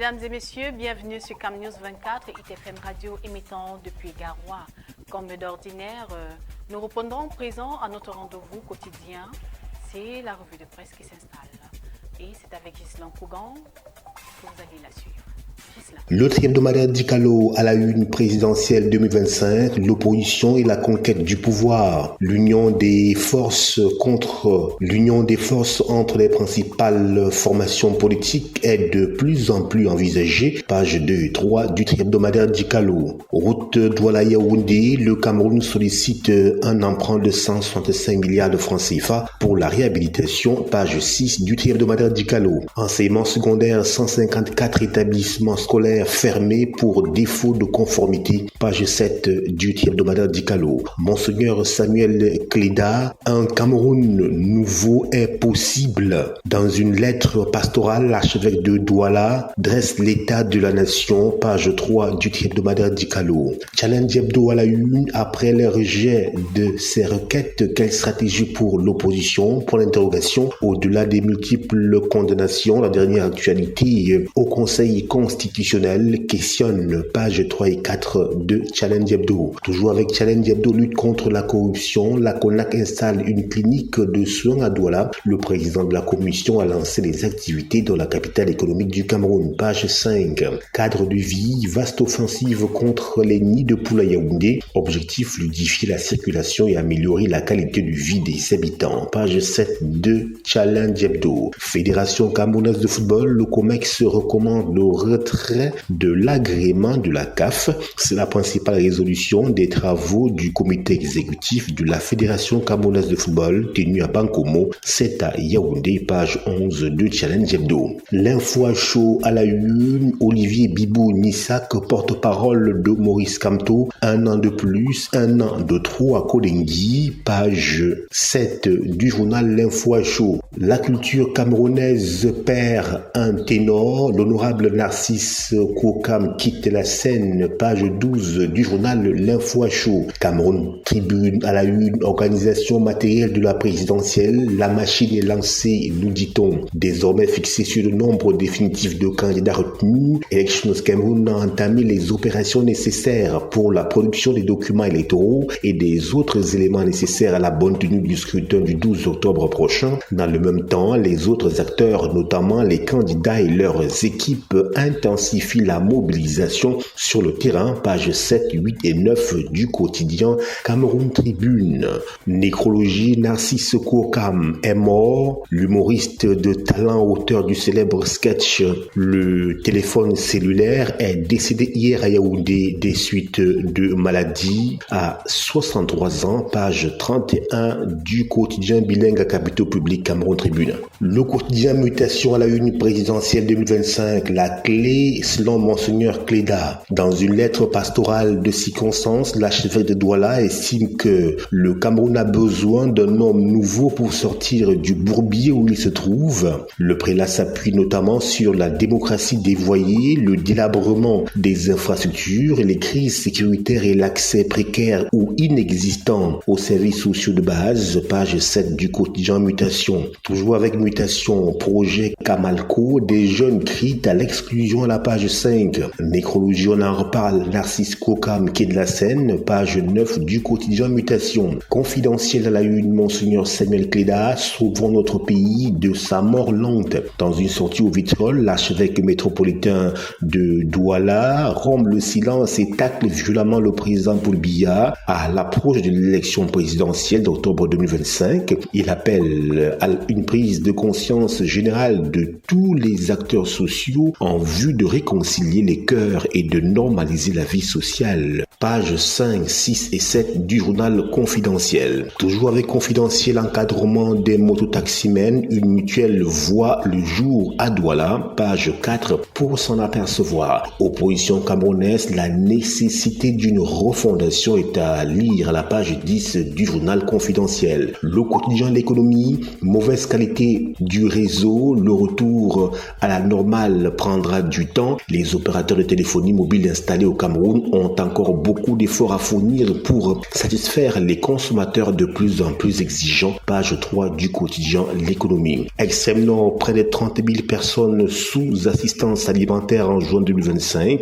Mesdames et messieurs, bienvenue sur Cam News 24 et ITFM Radio émettant depuis Garoua. Comme d'ordinaire, nous répondrons présent à notre rendez-vous quotidien. C'est la revue de presse qui s'installe. Et c'est avec Ghislain Kougan que vous allez la suivre. L'autre hebdomadaire Dicalo à la une présidentielle 2025, l'opposition et la conquête du pouvoir. L'union des forces entre les principales formations politiques est de plus en plus envisagée. Page 2 et 3 du hebdomadaire Dicalo. Route Douala-Yaoundé, le Cameroun sollicite un emprunt de 165 milliards de francs CFA pour la réhabilitation. Page 6 du hebdomadaire Dicalo. Enseignement secondaire, 154 établissements scolaires fermés pour défaut de conformité. Page 7 du hebdomadaire Dicalo. Monseigneur Samuel Cléda, un Cameroun nouveau est possible. Dans une lettre pastorale, l'archevêque de Douala dresse l'état de la nation. Page 3 du hebdomadaire Dicalo. Challenge Hebdo à la une, après le rejet de ces requêtes, quelle stratégie pour l'opposition? Pour l'interrogation, au-delà des multiples condamnations, la dernière actualité au Conseil constitutionnel questionne page 3 et 4 de Challenge Hebdo. Toujours avec Challenge Hebdo, lutte contre la corruption, la CONAC installe une clinique de soins à Douala. Le président de la commission a lancé les activités dans la capitale économique du Cameroun. Page 5. Cadre de vie, vaste offensive contre les nids de poules à Yaoundé. Objectif, fluidifier la circulation et améliorer la qualité de vie des habitants. Page 7 de Challenge Hebdo. Fédération camerounaise de football, le COMEX recommande le retrait de l'agrément de la CAF. C'est la principale résolution des travaux du comité exécutif de la Fédération camerounaise de football tenu à Bankomo. C'est à Yaoundé, page 11 de Challenge Hebdo. L'info à chaud à la une, Olivier Bibou Nissak, porte-parole de Maurice Kamto. Un an de plus, un an de trop à Kolingui, page 7 du journal L'info à chaud. La culture camerounaise perd un ténor. L'honorable Narcisse Kouokam quitte la scène, page 12 du journal L'Info à chaud. Cameroun Tribune à la une, organisation matérielle de la présidentielle. La machine est lancée, nous dit-on, désormais fixée sur le nombre définitif de candidats retenus. Elections Cameroun a entamé les opérations nécessaires pour la production des documents électoraux et des autres éléments nécessaires à la bonne tenue du scrutin du 12 octobre prochain. Dans le même temps, les autres acteurs, notamment les candidats et leurs équipes, intensifient la mobilisation sur le terrain. Page 7, 8 et 9 du quotidien Cameroun Tribune. Nécrologie, Narcisse Kouokam est mort. L'humoriste de talent, auteur du célèbre sketch Le téléphone cellulaire, est décédé hier à Yaoundé des suites de maladie à 63 ans. Page 31 du quotidien bilingue à capitaux publics Cameroun Tribune. Le quotidien Mutation à la une présidentielle 2025, la clé selon Monseigneur Cléda. Dans une lettre pastorale de circonstance, l'archevêque de Douala estime que le Cameroun a besoin d'un homme nouveau pour sortir du bourbier où il se trouve. Le prélat s'appuie notamment sur la démocratie dévoyée, le délabrement des infrastructures, les crises sécuritaires et l'accès précaire ou inexistant aux services sociaux de base. Page 7 du quotidien Mutation. Toujours avec Mutation, projet Kamalko, des jeunes crient à l'exclusion à la page 5. Nécrologie, on en reparle. Narcisse Kouokam qui est de la scène, page 9 du quotidien Mutation. Confidentiel à la une, Monseigneur Samuel Cléda, sauvons notre pays de sa mort lente. Dans une sortie au vitriol, l'archevêque métropolitain de Douala rompt le silence et tacle violemment le président Paul Biya à l'approche de l'élection présidentielle d'octobre 2025. Il appelle à une prise de conscience générale de tous les acteurs sociaux en vue de réconcilier les cœurs et de normaliser la vie sociale. Pages 5, 6 et 7 du journal Confidentiel. Toujours avec Confidentiel, encadrement des mototaximens, une mutuelle voit le jour à Douala. Page 4 pour s'en apercevoir. Opposition camerounaise, la nécessité d'une refondation est à lire à la page 10 du journal Confidentiel. Le quotidien L'économie, mauvaise qualité du réseau, le retour à la normale prendra du temps, les opérateurs de téléphonie mobile installés au Cameroun ont encore beaucoup d'efforts à fournir pour satisfaire les consommateurs de plus en plus exigeants. Page 3 du quotidien L'économie. Extrême Nord, près de 30 000 personnes sous assistance alimentaire en juin 2025.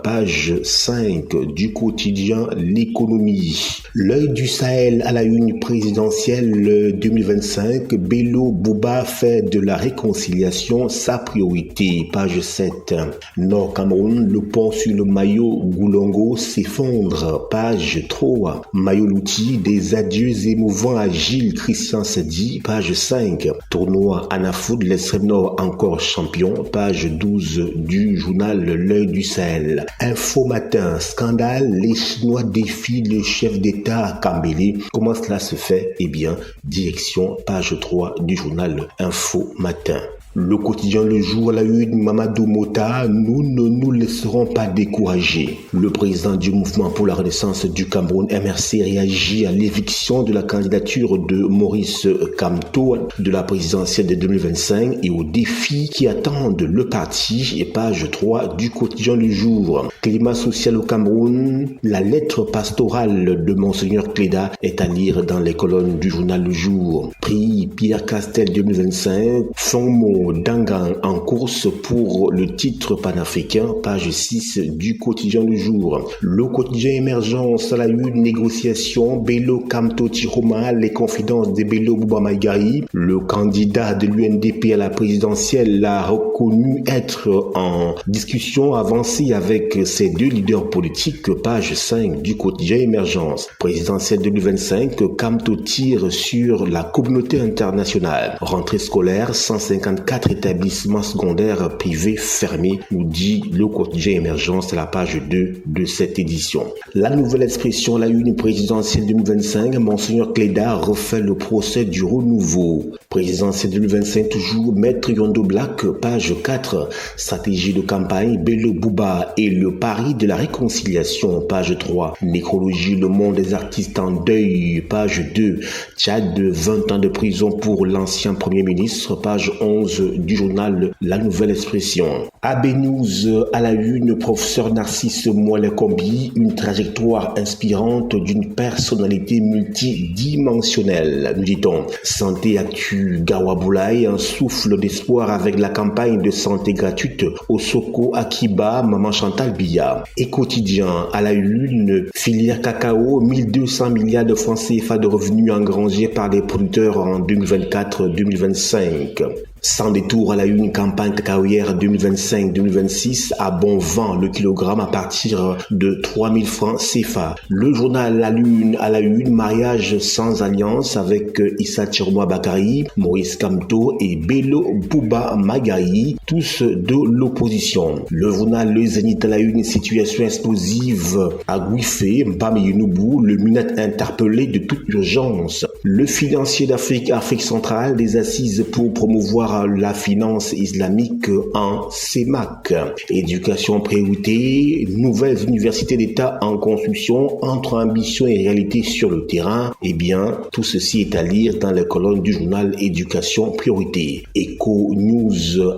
Page 5 du quotidien L'économie. L'œil du Sahel à la une présidentielle 2025. Bello Bouba fait de la réconciliation sa priorité. Page 7. Nord Cameroun, le pont sur le Mayo Goulongo s'effondre. Page 3. Mayo Louti, des adieux émouvants à Gilles Christian Sadi. Page 5. Tournoi Anafoot, l'extrême nord encore champion. Page 12 du journal L'œil du Sahel. Info matin, scandale, les Chinois défient le chef d'État Kambélé. Comment cela se fait? Eh bien, direction page 3 du journal Info matin. Le quotidien Le Jour à la une, Mamadou Mota, nous ne nous laisserons pas décourager. Le président du mouvement pour la renaissance du Cameroun, MRC, réagit à l'éviction de la candidature de Maurice Kamto de la présidentielle de 2025 et aux défis qui attendent le parti. Et page 3 du quotidien Le Jour. Climat social au Cameroun, la lettre pastorale de Monseigneur Cléda est à lire dans les colonnes du journal Le Jour. Prix Pierre Castel 2025, Fonmo Dangan en course pour le titre panafricain, page 6 du quotidien Le Jour. Le quotidien Émergence à la une, négociation, Bello Kamto Tiroma, les confidences de Bello Bouba Maïgaï. Le candidat de l'UNDP à la présidentielle a reconnu être en discussion avancée avec ses deux leaders politiques, page 5 du quotidien Émergence. Présidentielle 2025, Kamto tire sur la communauté internationale. Rentrée scolaire, 154 établissements secondaires privés fermés, nous dit le quotidien Émergence à la page 2 de cette édition. La nouvelle expression, la une présidentielle 2025, Monseigneur Cléda refait le procès du renouveau. Présidentielle 2025 toujours, Maître Yondo Black, page 4, stratégie de campagne, Bello Bouba et le pari de la réconciliation, page 3, nécrologie, le monde des artistes en deuil, page 2, Tchad, 20 ans de prison pour l'ancien premier ministre, page 11 du journal La Nouvelle Expression. AB News à la une, professeur Narcisse Moelle-Combi, une trajectoire inspirante d'une personnalité multidimensionnelle, nous dit-on. Santé Actu Gawaboulaye, un souffle d'espoir avec la campagne de santé gratuite au Soko Akiba, Maman Chantal Biya. Et quotidien à la une, filière cacao, 1200 milliards de francs CFA de revenus engrangés par les producteurs en 2024-2025. Sans détour à la une, campagne cacaoyère 2025-2026 à bon vent le kilogramme à partir de 3000 francs CFA. Le journal La Lune à la une, mariage sans alliance avec Issa Tiroma Bakari, Maurice Kamto et Bello Bouba Maïgaï, tous de l'opposition. Le journal Le Zénith à la une, situation explosive à Guifé, Mbam Younoubu, le MINAT interpellé de toute urgence. Le financier d'Afrique, Afrique centrale, des assises pour promouvoir la finance islamique en CEMAC. Éducation priorité, nouvelles universités d'État en construction, entre ambition et réalité sur le terrain. Eh bien, tout ceci est à lire dans les colonnes du journal Éducation priorité. Eco News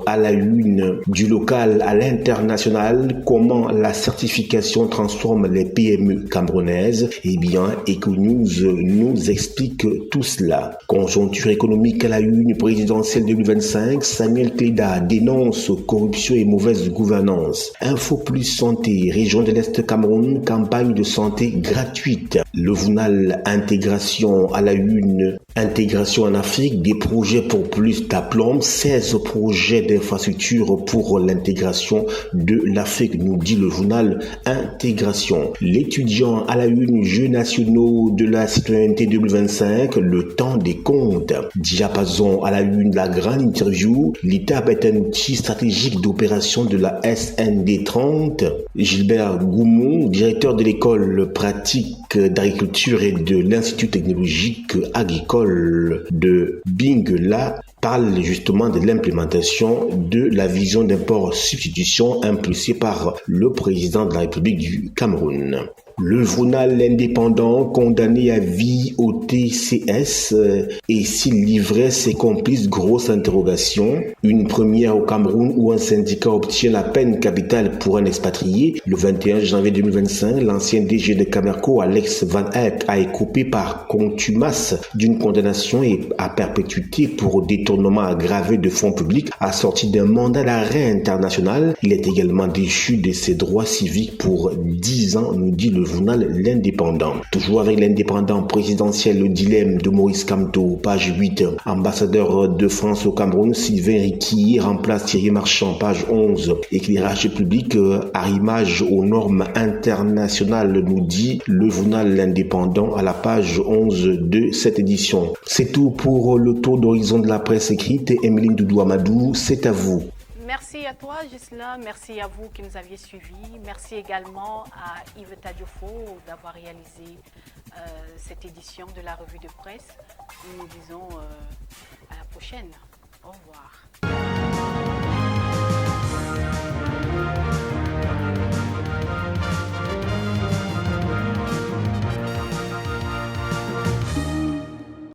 à la une, du local à l'international, comment la certification transforme les PME camerounaises. Eh bien, Eco News nous explique tout cela. Conjoncture économique à la une, présidentielle 2025, Samuel Cléda dénonce corruption et mauvaise gouvernance. Info Plus Santé, région de l'Est Cameroun, campagne de santé gratuite. Le journal Intégration à la une, intégration en Afrique, des projets pour plus d'aplomb, 16 projets d'infrastructure pour l'intégration de l'Afrique, nous dit le journal Intégration. L'étudiant à la une, Jeux nationaux de la citoyenneté 2025, le temps des comptes. Diapason à la une, la grande interview, l'ITAB est un outil stratégique d'opération de la SND 30. Gilbert Goumou, directeur de l'école pratique d'agriculture et de l'Institut technologique agricole de Bingela, parle justement de l'implémentation de la vision d'import-substitution impulsée par le président de la République du Cameroun. Le journal indépendant condamné à vie au TCS et s'il livrait ses complices, grosse interrogation. Une première au Cameroun où un syndicat obtient la peine capitale pour un expatrié. Le 21 janvier 2025, l'ancien DG de Camerco, Alex Van Eyck, a été coupé par contumace d'une condamnation à perpétuité pour détournement aggravé de fonds publics assorti d'un mandat d'arrêt international. Il est également déchu de ses droits civiques pour 10 ans, nous dit le journal L'Indépendant. Toujours avec l'Indépendant présidentiel, le dilemme de Maurice Kamto, page 8. Ambassadeur de France au Cameroun, Sylvain Riquier remplace Thierry Marchand, page 11. Éclairage public, arrimage aux normes internationales, nous dit le journal L'Indépendant à la page 11 de cette édition. C'est tout pour le tour d'horizon de la presse écrite. Emeline Doudou Amadou, c'est à vous. Merci à toi, Gisela. Merci à vous qui nous aviez suivis. Merci également à Yves Tadiofo d'avoir réalisé cette édition de la revue de presse. Nous nous disons à la prochaine. Au revoir.